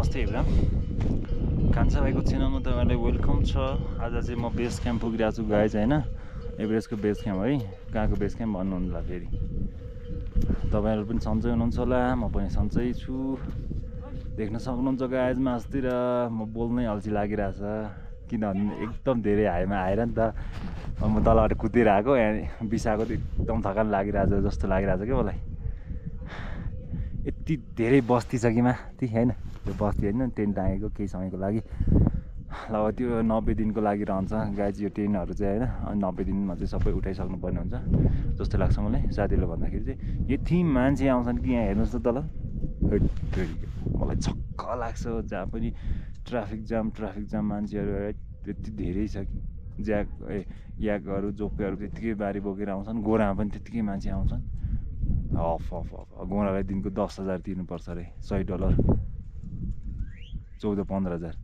नमस्ते इब्राम कान्छा भाइको च्यानलमा तपाईँलाई वेलकम छ। आज चाहिँ म बेस क्याम्प पुगिरहेको छु गाइज होइन। एभरेस्टको बेस क्याम्प है, कहाँको बेस क्याम्प भन्नुहुन्छ फेरि। तपाईँहरू पनि सन्चै हुनुहुन्छ होला, म पनि सन्चै छु। देख्न सक्नुहुन्छ गाइज मासतिर म बोल्नै अल्छी लागिरहेछ, किनभने एकदम धेरै हाइमा आएर नि त म तलबाट कुदेर आएको, बिसाएको एकदम थकान लागिरहेछ जस्तो लागिरहेछ क्या मलाई। यति धेरै बस्ती छ कि माथि होइन, त्यो बस्ती होइन टेन्ट टाँगेको केही समयको लागि। ल त्यो 90 दिनको लागि रहन्छ गाइज यो टेन्टहरू चाहिँ होइन। अनि 90 दिनमा चाहिँ सबै उठाइसक्नु पर्ने हुन्छ जस्तो लाग्छ मलाई। साथीहरूले भन्दाखेरि चाहिँ यति मान्छे आउँछन् कि यहाँ हेर्नुहोस् त तल, मलाई छक्क लाग्छ। जहाँ पनि ट्राफिक जाम मान्छेहरू यति धेरै छ कि याकहरू जोप्पेहरू त्यत्तिकै बारी बोकेर आउँछन्, गोरामा पनि त्यत्तिकै मान्छे आउँछन्। गोरालाई दिनको 10,000 तिर्नुपर्छ अरे, $100 14-15 हजार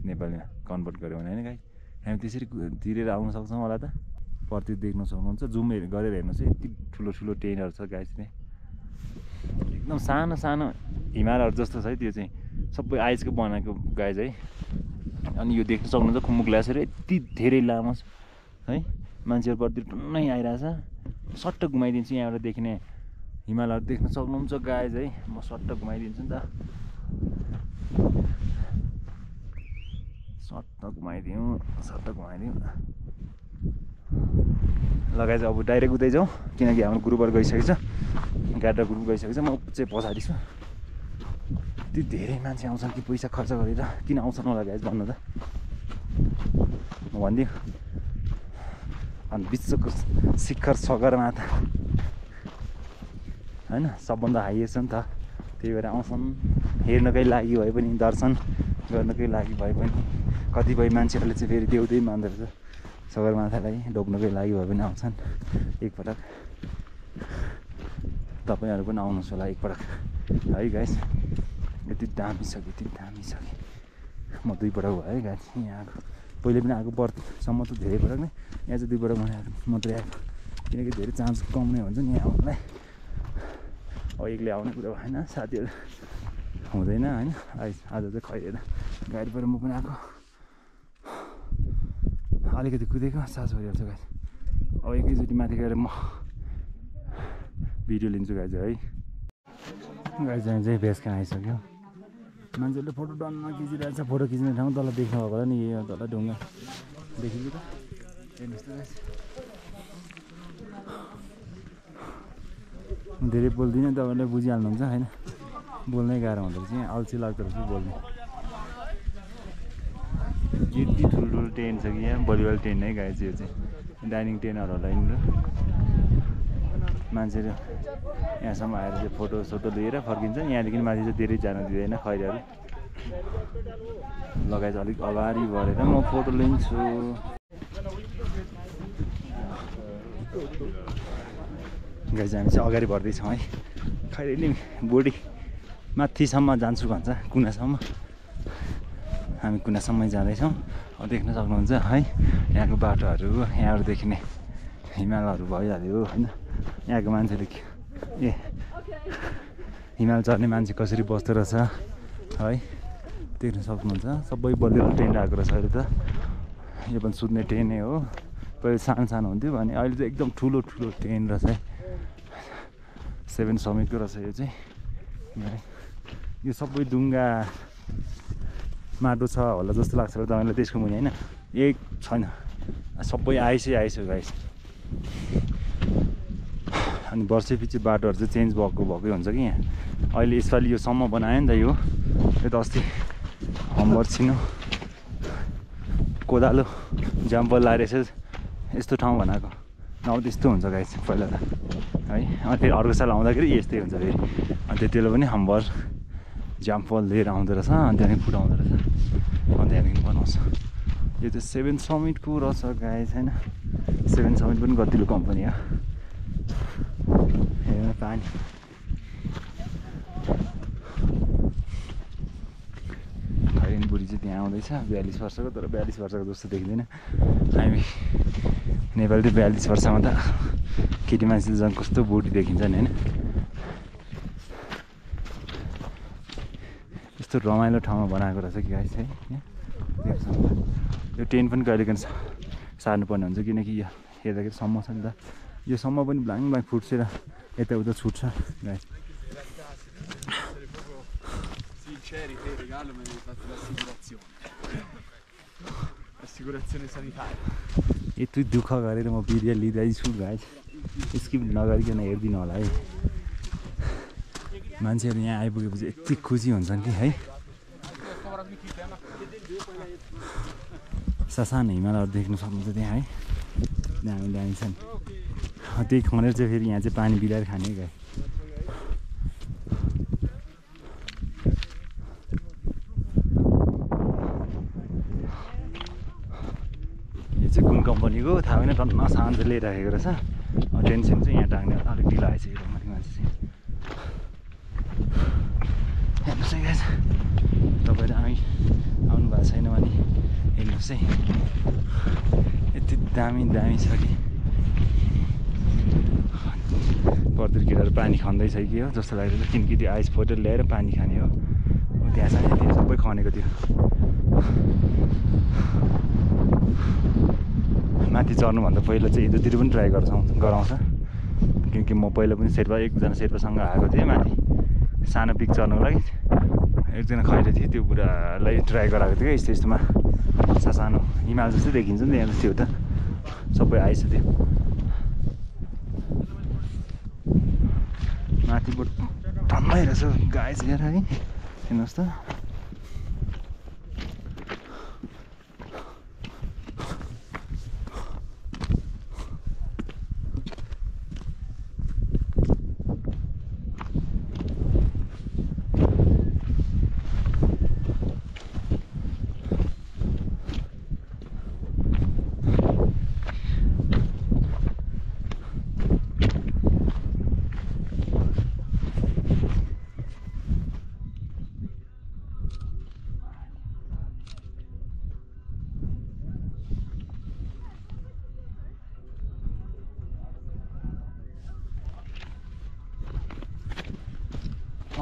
नेपालीमा कन्भर्ट गऱ्यो भने होइन गाई। हामी त्यसरी तिरेर आउन सक्छौँ होला त। प्रति देख्न सक्नुहुन्छ, जुम गरेर हेर्नुहोस् है, यति ठुलो टेन्टहरू छ गाइस। एकदम सानो सानो हिमालहरू जस्तो छ है त्यो चाहिँ, सबै आइसको बनाएको गाइज है। अनि यो देख्न सक्नुहुन्छ खुम्बु ग्लासियर यति धेरै लामो छ है, मान्छेहरू प्रति टुन्नै आइरहेछ। सट्ट घुमाइदिन्छु, यहाँबाट देखिने हिमालहरू देख्न सक्नुहुन्छ गाइज है। म सट्ट घुमाइदिन्छु नि त, सट्ट घुमाइदिउँ। लगाइ चाहिँ अब डाइरेक्ट उतै जाउँ, किनकि हाम्रो ग्रुपहरू गइसकेको छ, गाडा ग्रुप गइसकेको छ। म चाहिँ पछाडि छु। यति धेरै मान्छे आउँछन् कि पैसा खर्च गरेर, किन आउँछन् होला गाइज भन्नु त म भनिदिउँ। अनि विश्वको शिखर सगरमाथा होइन, सबभन्दा हाइएस्ट हो नि त, त्यही भएर आउँछन् हेर्नकै लागि भए पनि, दर्शन गर्नकै लागि भए पनि। कतिपय मान्छेहरूले चाहिँ फेरि देउदै मान्दो रहेछ, सगरमाथालाई ढोक्नकै लागि भए पनि आउँछन् एकपटक। तपाईँहरू पनि आउनुहोस् होला एकपटक है गाइस। यति दामी छ कि म 2 पटक भयो है गाइस यहाँ आएको। पहिले पनि आएको, बर्थसम्म त धेरै पटक नै, यहाँ चाहिँ 2 पटक मात्रै आएको, किनकि धेरै चान्स कम नै हुन्छ नि यहाँ आउनुलाई। अब एक्लै आउने कुरा भएन, साथीहरू हुँदैन होइन। आज चाहिँ खै हेर गाडीबाट म पनि आएको, अलिकति कुदेको सास भइहाल्छ गाइज। अब एकैचोटि माथि गएर म भिडियो लिन्छु गाइज है। गाइज हामी चाहिँ बेस क्याम्प आइसक्यो। मान्छेहरूले फोटो डनमा खिचिरहेछ, फोटो खिच्ने ठाउँ तल देख्नु भएको होला नि, यही तल ढुङ्गा देखिन्छ त, हेर्नुहोस् त गाइज। धेरै बोल्दिनँ, तपाईँहरूले बुझिहाल्नुहुन्छ होइन, बोल्नै गाह्रो हुँदो रहेछ, यहाँ अल्छी लाग्दो रहेछ बोल्नु। यति ठुल्ठुलो टेन्ट छ कि यहाँ, भलिबल टेन्ट है गाइज यो चाहिँ, डाइनिङ टेन्टहरू होला यिनीहरू। मान्छेहरू यहाँसम्म आएर चाहिँ फोटोसोटो लिएर फर्किन्छन्। यहाँदेखि माथि चाहिँ धेरै जान दिँदैन खैरीहरू। लगाएर अलिक अगाडि बढेर म फोटो लिन्छु। गाइज हामी चाहिँ अगाडि बढ्दैछौँ है, खैरेनी बोडी माथिसम्म जान्छु भन्छ, कुनासम्म। हामी कुनासम्मै जाँदैछौँ। अब देख्न सक्नुहुन्छ है यहाँको बाटोहरू, यहाँबाट देखिने हिमालहरू भइहाल्यो होइन। यहाँको मान्छेले हिमाल चढ्ने मान्छे कसरी बस्दो रहेछ है, देख्न सक्नुहुन्छ। सबै बलियो टेन्ट आएको रहेछ अहिले त, यो पनि सुत्ने टेन्ट नै हो। पहिले सानो हुन्थ्यो भने अहिले चाहिँ एकदम ठुलो टेन्ट रहेछ है। 7 समिटको रहेछ यो चाहिँ। यो सबै डुङ्गा माटो छ होला जस्तो लाग्छ तपाईँलाई त्यसको मुनि होइन, एक छैन, सबै आइसो गाइस। अनि वर्षैपछि बाटोहरू चाहिँ चेन्ज भएकै हुन्छ कि यहाँ। अहिले यसपालि यो सम्म बनायो नि त, यो त अस्ति हम्बर छिनो कोदालो जाम्पल लाएर यस्तो ठाउँ बनाएको, नभए त्यस्तो हुन्छ गाइस पहिला त है। अनि फेरि अर्को साल आउँदाखेरि यस्तै हुन्छ फेरि। अनि त्यति बेला पनि हम्बर जाम्पल लिएर आउँदो रहेछ, अनि त्यहाँदेखि फुटाउँदो रहेछ, अनि त्यहाँदेखि बनाउँछ। यो चाहिँ 7 समिटको रहेछ गाइस होइन। 7 समिट पनि गतिलो कम्पनी हो। हेर्नु पानी खैरेनी बुढी चाहिँ त्यहाँ आउँदैछ, 42 वर्षको, तर 42 वर्षको जस्तो देखिँदैन। हामी नेपाली त 42 वर्षमा त केटी मान्छेले झन् कस्तो बुढी देखिन्छन् होइन। कस्तो रमाइलो ठाउँमा बनाएको रहेछ कि गाइस है यो टेन्ट पनि कहिलेकाहीँ सार्नुपर्ने हुन्छ किनकि यो हेर्दाखेरि सम्म छ नि त यो सम्म पनि ब्लाङ ब्लाङ फुट्छ र यताउता छुट्छ गाइस यति दुःख गरेर म भिडियो लिँदैछु गाइस स्किप नगरिकन हेरिदिनु होला है मान्छेहरू यहाँ आइपुगेपछि यति खुसी हुन्छन् कि है सानो हिमालहरू देख्नु सक्नुहुन्छ त्यहाँ है दामी दामी छन् त्यही खनेर चाहिँ फेरि यहाँ चाहिँ पानी बिलाएर खाने गाई यो चाहिँ कुन कम्पनीको थाहा होइन टन्न सामान चाहिँ लिइराखेको रहेछ टेन्सन चाहिँ यहाँ टाङ्ने अलिक ढिलो आएछ यो माथि मान्छे चाहिँ हेर्नुहोस् है गाइस तपाईँहरू आउनु भएको छैन भने हेर्नुहोस् है यति दामी दामी छ कि बर्दर केटाहरू पानी खन्दैछ कि हो जस्तो लाग्दैछ किनकि त्यो आइस फोटो ल्याएर पानी खाने हो त्यहाँ छ नि त्यो सबै खनेको थियो माथि चढ्नुभन्दा पहिला चाहिँ यतातिर पनि ट्राई गराउँछ किनकि म पहिला पनि एकजना शेर्पासँग आएको थिएँ माथि सानो पिक चढ्नुको लागि एकजना खैरे थियो त्यो बुढालाई ट्राई गराएको थियो क्या यस्तोमा सानो हिमाल जस्तै देखिन्छ नि यहाँ त्यो त सबै आइस थियो माथिबाट ठन्डै रहेछ गाइस हेर है हेर्नुहोस् त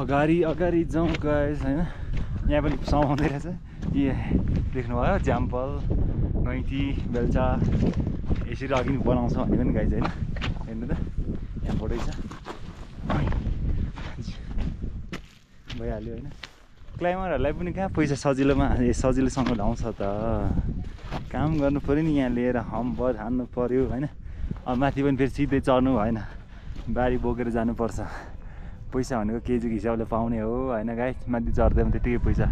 अगाडि जाउँ गाइस होइन यहाँ पनि समाउँदै रहेछ देख्नुभयो झ्याम्पल गैँती बेल्चा यसरी अघि बनाउँछ भने पनि गाइस होइन हेर्नु त यहाँ फोटै छ भइहाल्यो होइन क्लाइमरहरूलाई पनि कहाँ पैसा सजिलोसँग ल्याउँछ त काम गर्नु पऱ्यो नि यहाँ लिएर हम्बर हान्नु पऱ्यो होइन अब माथि पनि फेरि सिधै चढ्नु भएन बारी बोकेर जानुपर्छ पैसा भनेको केजीको हिसाबले पाउने हो होइन गाई माथि चढ्दै पनि त्यतिकै पैसा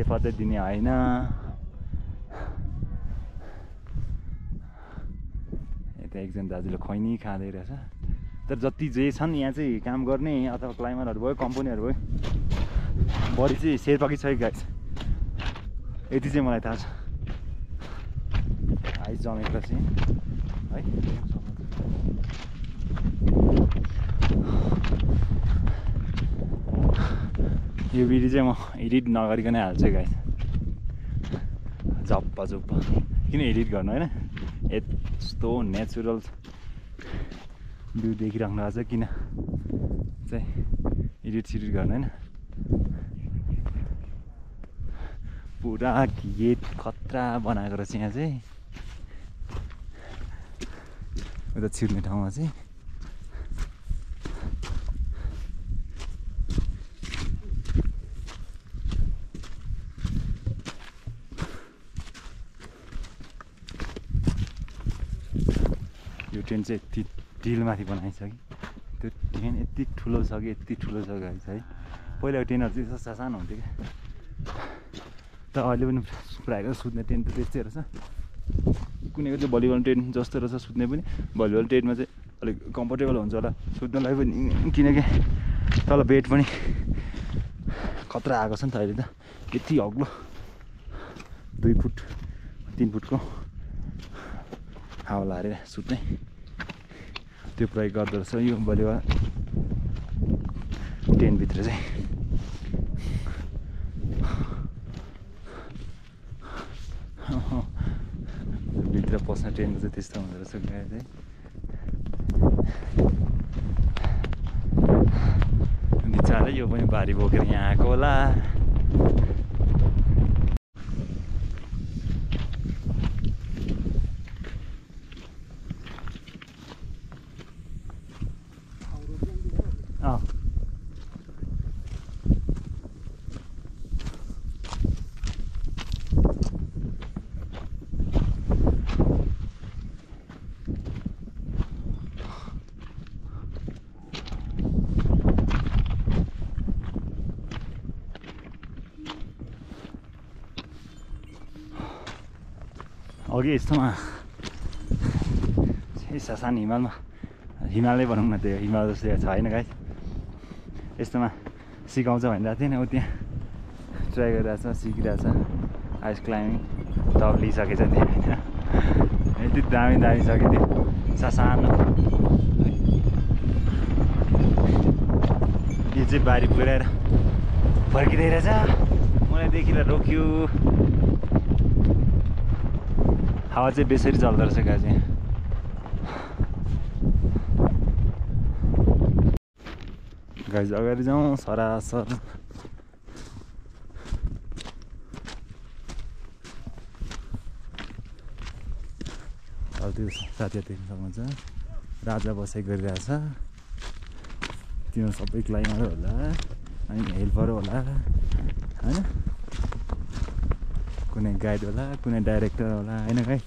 फत्तै दिने होइन यता एकजना दाजुले खैनी खाँदै रहेछ तर जति जे छन् यहाँ चाहिँ काम गर्ने अथवा क्लाइमरहरू भयो कम्पनीहरू भयो बढी चाहिँ शेर्पाकै छ गाई यति चाहिँ मलाई थाहा छ आइस जमेपछि है यो भिडियो चाहिँ म एडिट नगरिकनै हाल्छु गाइस झप्पा किन एडिट गर्नु होइन यस्तो नेचुरल भ्यू देखिराख्नु भएको छ किन चाहिँ एडिट गर्नु होइन पुरा गेट खतरा बनाएको रहेछ यहाँ चाहिँ उता छिर्ने ठाउँमा चाहिँ यो टेन्ट चाहिँ यति डिलमाथि बनाइन्छ कि त्यो टेन्ट यति ठुलो छ कि गाइस है पहिलाको टेन्टहरू चाहिँ यस्तो सानो हुन्थ्यो क्या त अहिले पनि प्रायः सुत्ने टेन्ट त त्यस्तै रहेछ कुनैको चाहिँ भलिबल टेन्ट जस्तो रहेछ सुत्ने पनि भलिबल टेन्टमा चाहिँ अलिक कम्फर्टेबल हुन्छ होला सुत्नलाई पनि किनकि तल बेड पनि खतरा आएको छ नि त अहिले त यति अग्लो 2 फुट 3 फुटको हावा लाएर सुत्ने त्यो प्रयोग गर्दो रहेछ यो भलिबल टेन्टभित्र चाहिँ भित्र पस्न टेन्टको चाहिँ त्यस्तो हुँदो रहेछ गाई चाहिँ बिचारै यो पनि भारी बोकेर यहाँ आएको होला अघि यस्तोमा सानो हिमालमा हिमालय भनौँ न त्यो हिमाल जस्तो छ होइन गाइस यस्तोमा सिकाउँछ भनिरहेको थिएन ऊ त्यहाँ ट्राई गरिरहेछ सिकिरहेछ आइस क्लाइम्बिङ तब लिइसकेछ त्यहाँ होइन यति दामी दामी छ कि त्यो सानो यो चाहिँ बारी पुऱ्याएर फर्किँदै रहेछ मलाई देखिएर रोक्यो हावा चाहिँ बेसरी चल्दो रहेछ गाई चाहिँ गाई अगाडि जाउँ सरासर अब त्यो साथीहरू देख्न सक्नुहुन्छ राजा बसाइ गरिरहेछ तिनीहरू सबै क्लाइमर होला अनि हेल्पर होला होइन कुनै गाइड होला कुनै डाइरेक्टर होला होइन गाइड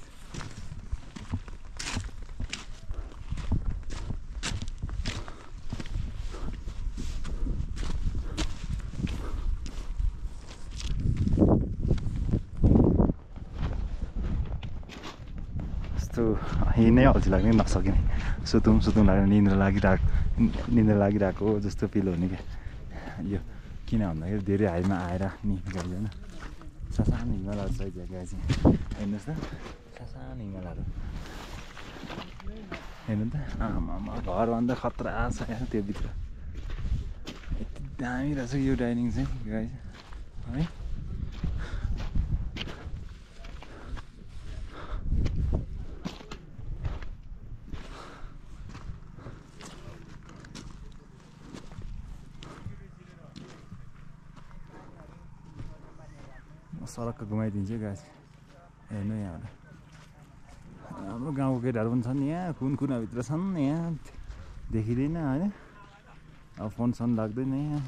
यस्तो हिँड्नै अल्छी लाग्ने नसकिने सुतौँ लाग्ने निन्द्रा लागिरहेको जस्तो फिल हुने क्या यो किन भन्दाखेरि धेरै हाइमा आएर नि गाइजन सानो हिमालहरू छ जग्गा चाहिँ हेर्नुहोस् त सानो हिमालहरू हेर्नु त आमा घरभन्दा खतरा छ यहाँ त्योभित्र यति दामी रहेछ यो डाइनिङ चाहिँ गाई है सडकको घुमाइदिन्छु गाई हेर्नु यहाँ हाम्रो गाउँको केटाहरू पनि छन् यहाँ कुन कुनाभित्र छन् यहाँ देखिँदैन होइन अब फोन लाग्दैन यहाँ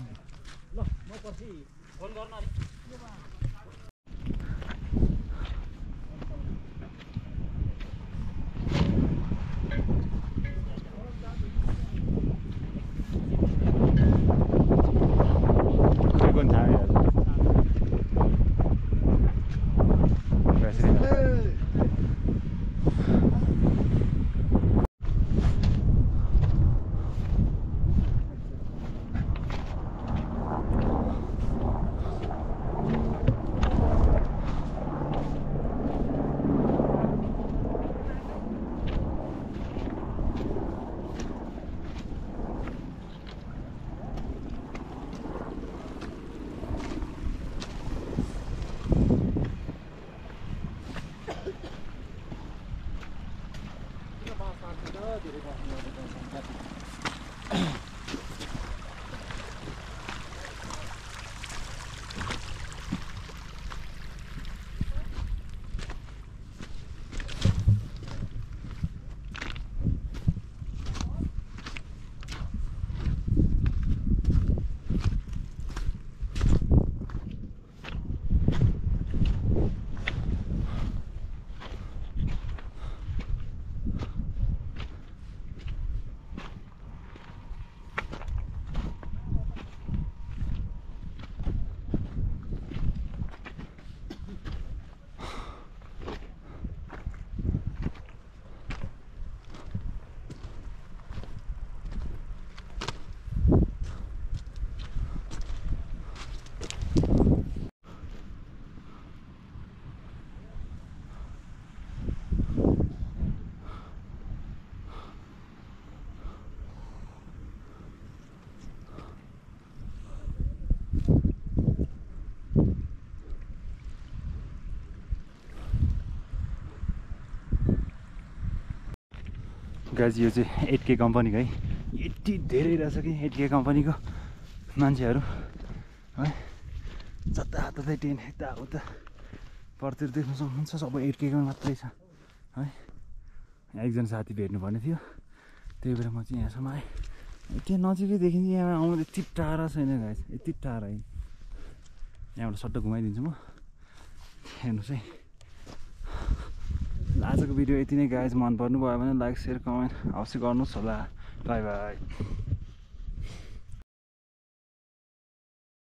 गाइज यो चाहिँ 8K कम्पनीको है यति धेरै रहेछ कि 8K कम्पनीको मान्छेहरू है जताततै टेन यताउता परतिर देख्न सक्नुहुन्छ सबै हिर्केको मात्रै छ है। एकजना साथी भेट्नुपर्ने थियो त्यही भएर म चाहिँ यहाँसम्म आएँ। त्यहाँ नजिकै देखिन्छ यहाँ आउनु यति टाढा छैन गाइस यति टाढा है। यहाँबाट सट्ट घुमाइदिन्छु म हेर्नुहोस् है। आजको भिडियो यति नै गाइस मन पर्नु भयो भने लाइक सेयर कमेन्ट अवश्य गर्नुहोस् होला। By by.